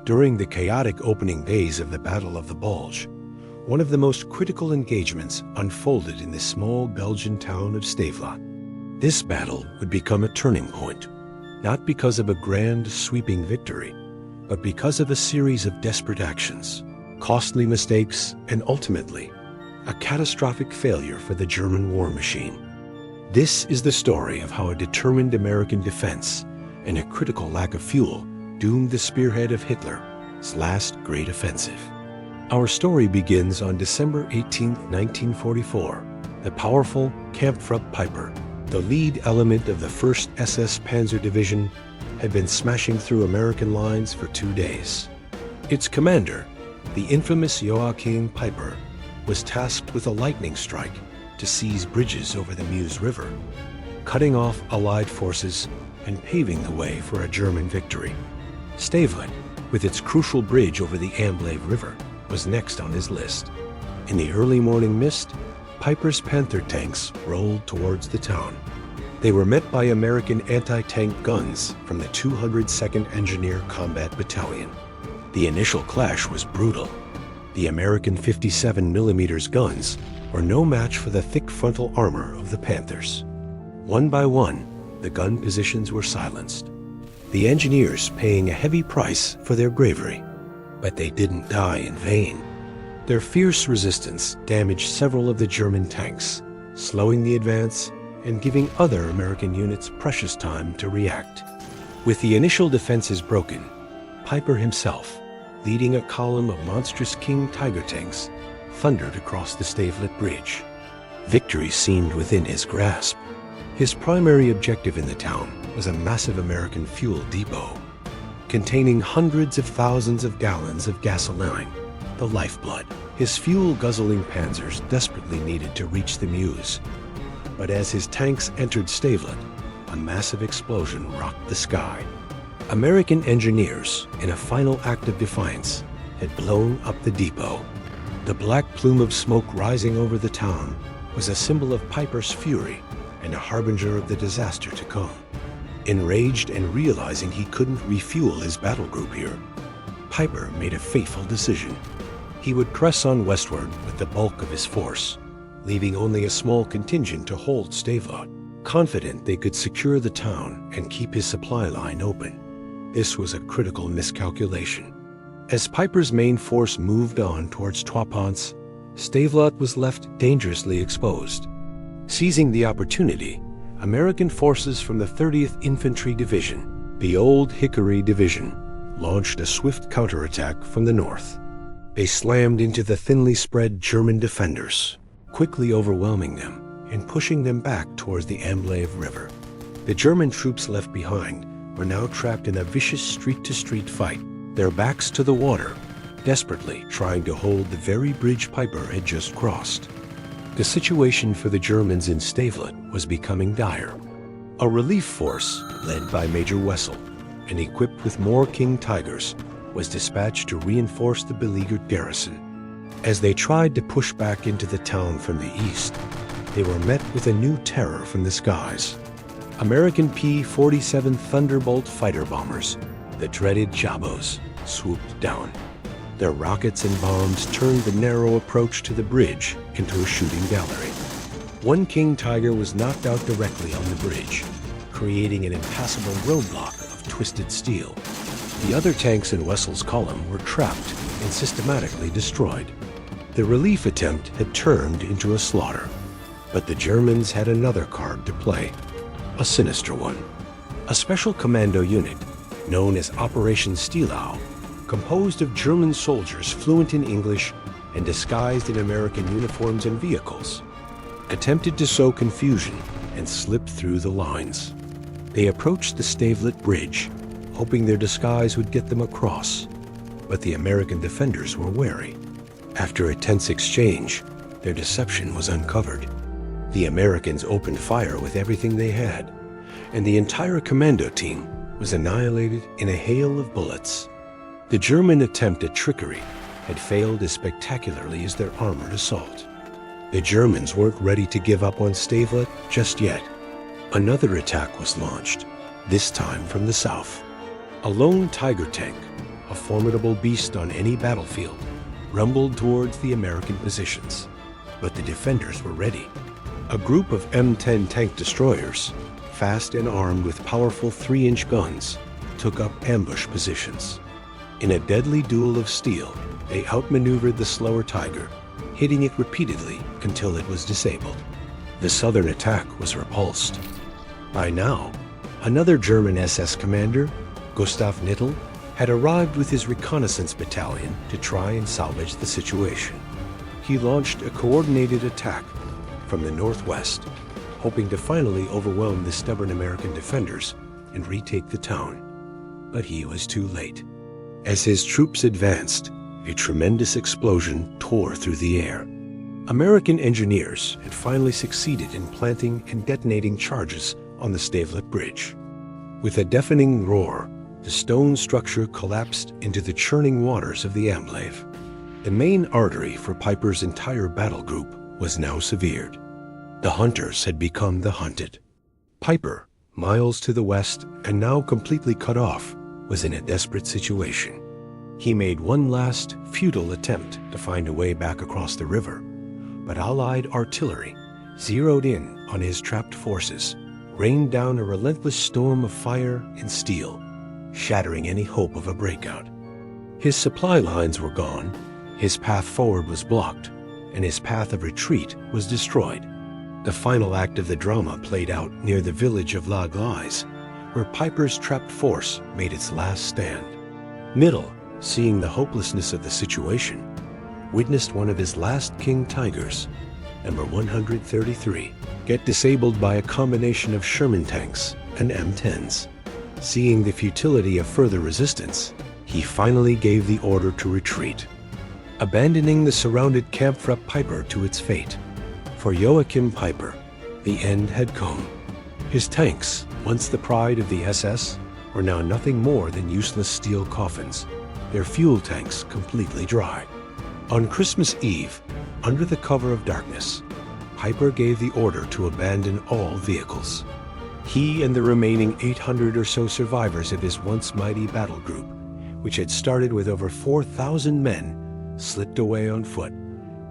During the chaotic opening days of the Battle of the Bulge, one of the most critical engagements unfolded in the small Belgian town of Stavelot. This battle would become a turning point, not because of a grand, sweeping victory, but because of a series of desperate actions, costly mistakes, and ultimately, a catastrophic failure for the German war machine. This is the story of how a determined American defense and a critical lack of fuel doomed the spearhead of Hitler's last great offensive. Our story begins on December 18, 1944. The powerful Kampfgruppe Piper, the lead element of the 1st SS Panzer Division, had been smashing through American lines for 2 days. Its commander, the infamous Joachim Piper, was tasked with a lightning strike to seize bridges over the Meuse River, cutting off Allied forces and paving the way for a German victory. Stavelot, with its crucial bridge over the Amblève River, was next on his list. In the early morning mist, Piper's Panther tanks rolled towards the town. They were met by American anti-tank guns from the 202nd Engineer Combat Battalion. The initial clash was brutal. The American 57mm guns were no match for the thick frontal armor of the Panthers. One by one, the gun positions were silenced, the engineers paying a heavy price for their bravery. But they didn't die in vain. Their fierce resistance damaged several of the German tanks, slowing the advance and giving other American units precious time to react. With the initial defenses broken, Piper himself, leading a column of monstrous King Tiger tanks, thundered across the Stavelot Bridge. Victory seemed within his grasp. His primary objective in the town was a massive American fuel depot, containing hundreds of thousands of gallons of gasoline, the lifeblood. His fuel-guzzling panzers desperately needed to reach the Meuse. But as his tanks entered Stavelot, a massive explosion rocked the sky. American engineers, in a final act of defiance, had blown up the depot. The black plume of smoke rising over the town was a symbol of Piper's fury and a harbinger of the disaster to come. Enraged and realizing he couldn't refuel his battle group here, Piper made a fateful decision. He would press on westward with the bulk of his force, leaving only a small contingent to hold Stavelot, confident they could secure the town and keep his supply line open. This was a critical miscalculation. As Piper's main force moved on towards Trois Ponts, Stavelot was left dangerously exposed. Seizing the opportunity, American forces from the 30th Infantry Division, the old Hickory Division, launched a swift counterattack from the north. They slammed into the thinly spread German defenders, quickly overwhelming them and pushing them back towards the Amblève River. The German troops left behind were now trapped in a vicious street-to-street fight, their backs to the water, desperately trying to hold the very bridge Piper had just crossed. The situation for the Germans in Stavelot was becoming dire. A relief force, led by Major Wessel and equipped with more King Tigers, was dispatched to reinforce the beleaguered garrison. As they tried to push back into the town from the east, they were met with a new terror from the skies. American P-47 Thunderbolt fighter bombers, the dreaded Jabos, swooped down. Their rockets and bombs turned the narrow approach to the bridge into a shooting gallery. One King Tiger was knocked out directly on the bridge, creating an impassable roadblock of twisted steel. The other tanks in Wessel's column were trapped and systematically destroyed. The relief attempt had turned into a slaughter, but the Germans had another card to play, a sinister one. A special commando unit, known as Operation Stielau, composed of German soldiers fluent in English and disguised in American uniforms and vehicles, attempted to sow confusion and slip through the lines. They approached the Stavelot Bridge, hoping their disguise would get them across, but the American defenders were wary. After a tense exchange, their deception was uncovered. The Americans opened fire with everything they had, and the entire commando team was annihilated in a hail of bullets. The German attempt at trickery had failed as spectacularly as their armored assault. The Germans weren't ready to give up on Stavelot just yet. Another attack was launched, this time from the south. A lone Tiger tank, a formidable beast on any battlefield, rumbled towards the American positions. But the defenders were ready. A group of M10 tank destroyers, fast and armed with powerful 3-inch guns, took up ambush positions. In a deadly duel of steel, they outmaneuvered the slower Tiger, hitting it repeatedly until it was disabled. The southern attack was repulsed. By now, another German SS commander, Gustav Knittel, had arrived with his reconnaissance battalion to try and salvage the situation. He launched a coordinated attack from the northwest, hoping to finally overwhelm the stubborn American defenders and retake the town. But he was too late. As his troops advanced, a tremendous explosion tore through the air. American engineers had finally succeeded in planting and detonating charges on the Stavelot Bridge. With a deafening roar, the stone structure collapsed into the churning waters of the Amblave. The main artery for Piper's entire battle group was now severed. The hunters had become the hunted. Piper, miles to the west and now completely cut off, was in a desperate situation. He made one last, futile attempt to find a way back across the river, but Allied artillery, zeroed in on his trapped forces, rained down a relentless storm of fire and steel, shattering any hope of a breakout. His supply lines were gone, his path forward was blocked, and his path of retreat was destroyed. The final act of the drama played out near the village of La Glaise, where Piper's trapped force made its last stand. Knittel, seeing the hopelessness of the situation, witnessed one of his last King Tigers, number 133, get disabled by a combination of Sherman tanks and M10s. Seeing the futility of further resistance, he finally gave the order to retreat, abandoning the surrounded Kampfrupp Piper to its fate. For Joachim Piper, the end had come. His tanks, once the pride of the SS, were now nothing more than useless steel coffins, their fuel tanks completely dry. On Christmas Eve, under the cover of darkness, Piper gave the order to abandon all vehicles. He and the remaining 800 or so survivors of his once mighty battle group, which had started with over 4,000 men, slipped away on foot,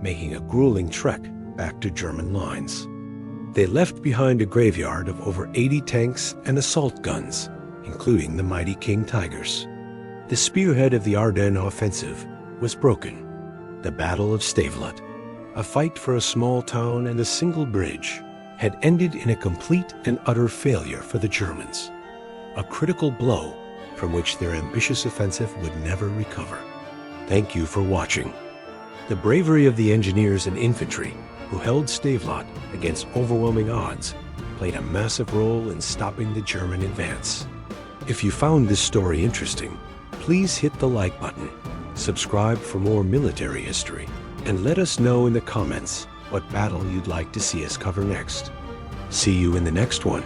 making a grueling trek back to German lines. They left behind a graveyard of over 80 tanks and assault guns, including the mighty King Tigers. The spearhead of the Ardennes offensive was broken. The Battle of Stavelot, a fight for a small town and a single bridge, had ended in a complete and utter failure for the Germans, a critical blow from which their ambitious offensive would never recover. Thank you for watching. The bravery of the engineers and infantry who held Stavelot against overwhelming odds played a massive role in stopping the German advance. If you found this story interesting, please hit the like button, subscribe for more military history, and let us know in the comments what battle you'd like to see us cover next. See you in the next one.